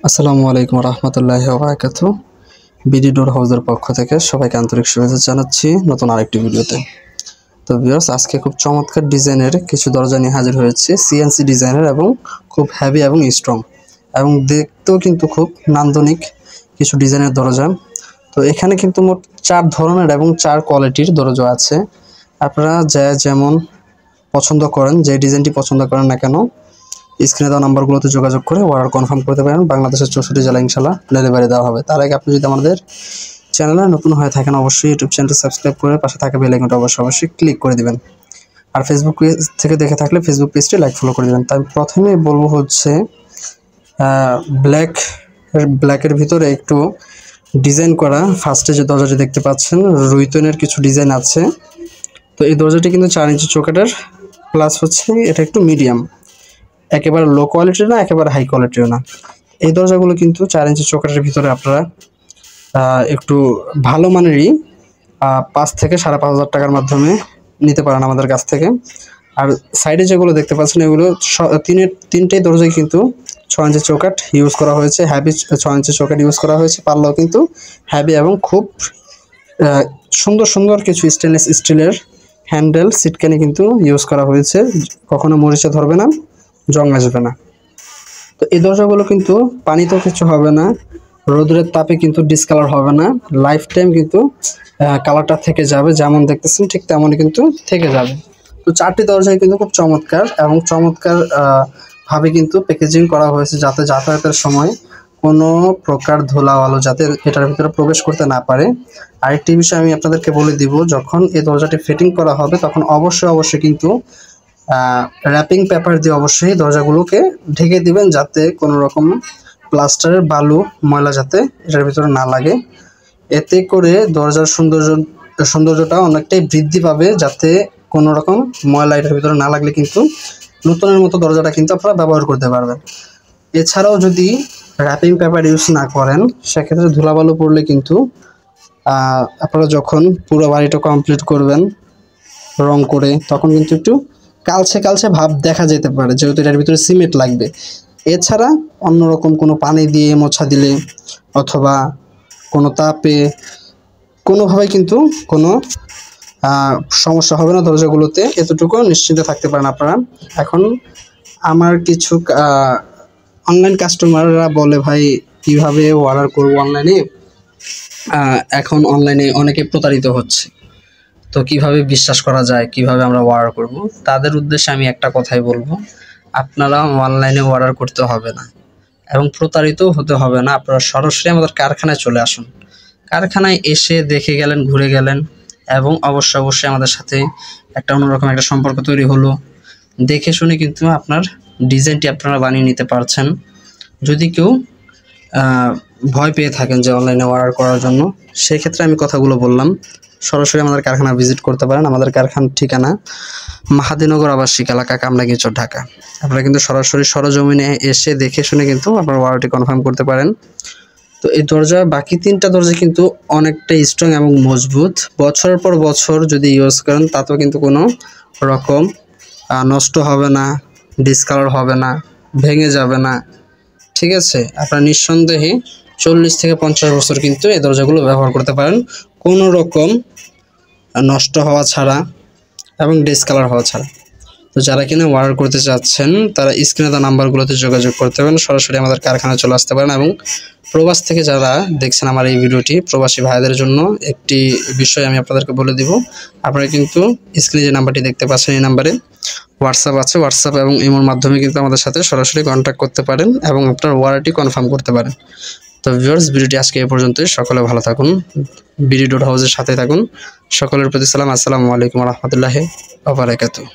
আসসালামু আলাইকুম রহমতুল্লাহি ওয়া বারাকাতুহু। বিডি ডোর হাউসের পক্ষ থেকে সবাইকে আন্তরিক শুভেচ্ছা জানাচ্ছি নতুন আরেকটি ভিডিওতে। তো ভিউয়ার্স, আজকে খুব চমৎকার ডিজাইনের কিছু দরজা নিয়ে হাজির হয়েছে, সিএনসি ডিজাইনের এবং খুব হেভি এবং স্ট্রং এবং দেখতেও কিন্তু খুব নান্দনিক কিছু ডিজাইনের দরজা। তো এখানে কিন্তু মোট 4 ধরনের এবং 4 কোয়ালিটির দরজা আছে। আপনারা যেমন পছন্দ করেন, যে ডিজাইনটি পছন্দ করেন না কেন, স্ক্রিনে দেওয়া নাম্বারগুলোতে যোগাযোগ করে অর্ডার কনফার্ম করতে পারেন। বাংলাদেশের 64 জেলা ইনশাল্লাহ ডেলিভারি দেওয়া হবে। তার আগে আপনি যদি আমাদের চ্যানেলে নতুন হয়ে থাকেন, অবশ্যই ইউটিউব চ্যানেলটি সাবস্ক্রাইব করে পাশে থাকা বেল আইকনটা অবশ্যই ক্লিক করে দিবেন। আর ফেসবুক পেজ থেকে দেখে থাকলে ফেসবুক পেজটি লাইক ফলো করে দিবেন। তাই প্রথমেই বলবো হচ্ছে ব্ল্যাকের ভিতরে একটু ডিজাইন করা ফার্স্টে যে দরজাটি দেখতে পাচ্ছেন, রুইতনের কিছু ডিজাইন আছে। তো এই দরজাটি কিন্তু 4 ইঞ্চি চৌকাঠের, প্লাস হচ্ছে এটা একটু মিডিয়াম, একেবারে লো কোয়ালিটির না, একেবারে হাই কোয়ালিটির না। এই দরজাগুলো কিন্তু 4 ইঞ্চি চৌকাঠের ভিতরে আপনারা একটু ভালো মানেরই 5 থেকে 5,500 টাকার মাধ্যমে নিতে পারেন আমাদের কাছ থেকে। আর সাইডে যেগুলো দেখতে পাচ্ছেন, এগুলো তিনটেই দরজায় কিন্তু 6 ইঞ্চি চৌকাঠ ইউজ করা হয়েছে, হ্যাভি 6 ইঞ্চি চৌকাঠ ইউজ করা হয়েছে। পাল্লাও কিন্তু হ্যাভি এবং খুব সুন্দর সুন্দর কিছু স্টেনলেস স্টিলের হ্যান্ডেল সিটকানি কিন্তু ইউজ করা হয়েছে। কখনো মরিচা ধরবে না, জং আসবে না। তো এই দরজাগুলো কিন্তু পানিতেও কিছু হবে না, রোদের তাপে কিন্তু ডিসকালার হবে না, লাইফ টাইম কিন্তু কালারটা থেকে যাবে, যেমন দেখতেছেন ঠিক তেমনই কিন্তু থেকে যাবে। তো 4টি দরজায় কিন্তু খুব চমৎকার এবং চমৎকার ভাবে কিন্তু প্যাকেজিং করা হয়েছে, যাতে যাতায়াতের সময় কোনো প্রকার ধুলা আলো যাতে এটার ভিতরে প্রবেশ করতে না পারে। আরেকটি বিষয় আমি আপনাদেরকে বলে দিব, যখন এই দরজাটি ফিটিং করা হবে তখন অবশ্যই কিন্তু র্যাপিং পেপার দিয়ে অবশ্যই দরজাগুলোকে ঢেকে দিবেন, যাতে কোনো রকম প্লাস্টারের বালু ময়লা যাতে এটার ভিতরে না লাগে। এতে করে দরজার সৌন্দর্যটা অনেকটাই বৃদ্ধি পাবে, যাতে কোনো রকম ময়লা এটার ভিতরে না লাগলে কিন্তু নতুনের মতো দরজাটা কিন্তু আপনারা ব্যবহার করতে পারবেন। এছাড়াও যদি র্যাপিং পেপার ইউজ না করেন, সেক্ষেত্রে ধুলাবালু পড়লে কিন্তু আপনারা যখন পুরো বাড়িটা কমপ্লিট করবেন রং করে, তখন কিন্তু একটু কালচে ভাব দেখা যেতে পারে, যেহেতু এটার ভিতরে সিমেন্ট লাগবে। এছাড়া অন্যরকম কোনো পানি দিয়ে মোছা দিলে অথবা কোনো তাপে কোনোভাবে কিন্তু কোনো সমস্যা হবে না দরজাগুলোতে, এতটুকু নিশ্চিন্তে থাকতে পারেন আপনারা। এখন আমার কিছু অনলাইন কাস্টমাররা বলে, ভাই কিভাবে অর্ডার করবো অনলাইনে, এখন অনলাইনে অনেকে প্রতারিত হচ্ছে, তো কিভাবে বিশ্বাস করা যায়, কিভাবে আমরা অর্ডার করব। তাদের উদ্দেশ্যে আমি একটা কথাই বলবো, আপনারা অনলাইনে অর্ডার করতে হবে না এবং প্রতারিত হতে হবে না। আপনারা সরাসরি আমাদের কারখানায় চলে আসুন। কারখানায় এসে দেখে গেলেন, ঘুরে গেলেন এবং অবশ্যই আমাদের সাথে একটা অন্যরকম একটা সম্পর্ক তৈরি হলো। দেখে শুনে কিন্তু আপনার ডিজাইনটি আপনারা বানিয়ে নিতে পারছেন। যদি কেউ ভয় পেয়ে থাকেন যে অনলাইনে অর্ডার করার জন্য, সেক্ষেত্রে আমি কথাগুলো বললাম, সরাসরি আমাদের কারখানা ভিজিট করতে পারেন। আমাদের কারখানার ঠিকানা মাহাদিনগর আবাসিক এলাকা, কামরাঙ্গীরচর, ঢাকা। আপনারা কিন্তু সরাসরি সরজমিনে এসে দেখে শুনে কিন্তু আপনারা অর্ডারটি কনফার্ম করতে পারেন। তো এই দরজা, বাকি 3টা দরজা কিন্তু অনেকটা স্ট্রং এবং মজবুত। বছরের পর বছর যদি ইউজ করেন তাতেও কিন্তু কোনো রকম নষ্ট হবে না, ডিসকালার হবে না, ভেঙে যাবে না। ঠিক আছে, আপনারা নিঃসন্দেহে 40 থেকে 50 বছর কিন্তু এই দরজাগুলো ব্যবহার করতে পারেন, কোনো রকম নষ্ট হওয়া ছাড়া এবং ডিসকালার হওয়া ছাড়া। তো যারা কিনা অর্ডার করতে চাচ্ছেন, তারা স্ক্রিনে দেওয়া নাম্বারগুলোতে যোগাযোগ করতে পারেন, সরাসরি আমাদের কারখানায় চলে আসতে পারেন। এবং প্রবাস থেকে যারা দেখছেন আমার এই ভিডিওটি, প্রবাসী ভাইদের জন্য একটি বিষয় আমি আপনাদেরকে বলে দিব। আপনারা কিন্তু স্ক্রিনে যে নাম্বারটি দেখতে পাচ্ছেন, এই নাম্বারে হোয়াটসঅ্যাপ আছে, হোয়াটসঅ্যাপ এবং ইমোর মাধ্যমে কিন্তু আমাদের সাথে সরাসরি কন্ট্যাক্ট করতে পারেন এবং আপনার অর্ডারটি কনফার্ম করতে পারেন। তো ভিউয়ার্স, ভিডিওটি আজকে এই পর্যন্তই। সকলে ভালো থাকুন, বিডি ডোর হাউসের সাথে থাকুন। সকলের প্রতি সালাম। আসসালামু আলাইকুম রহমতুল্লাহি ওয়া বারাকাতুহু।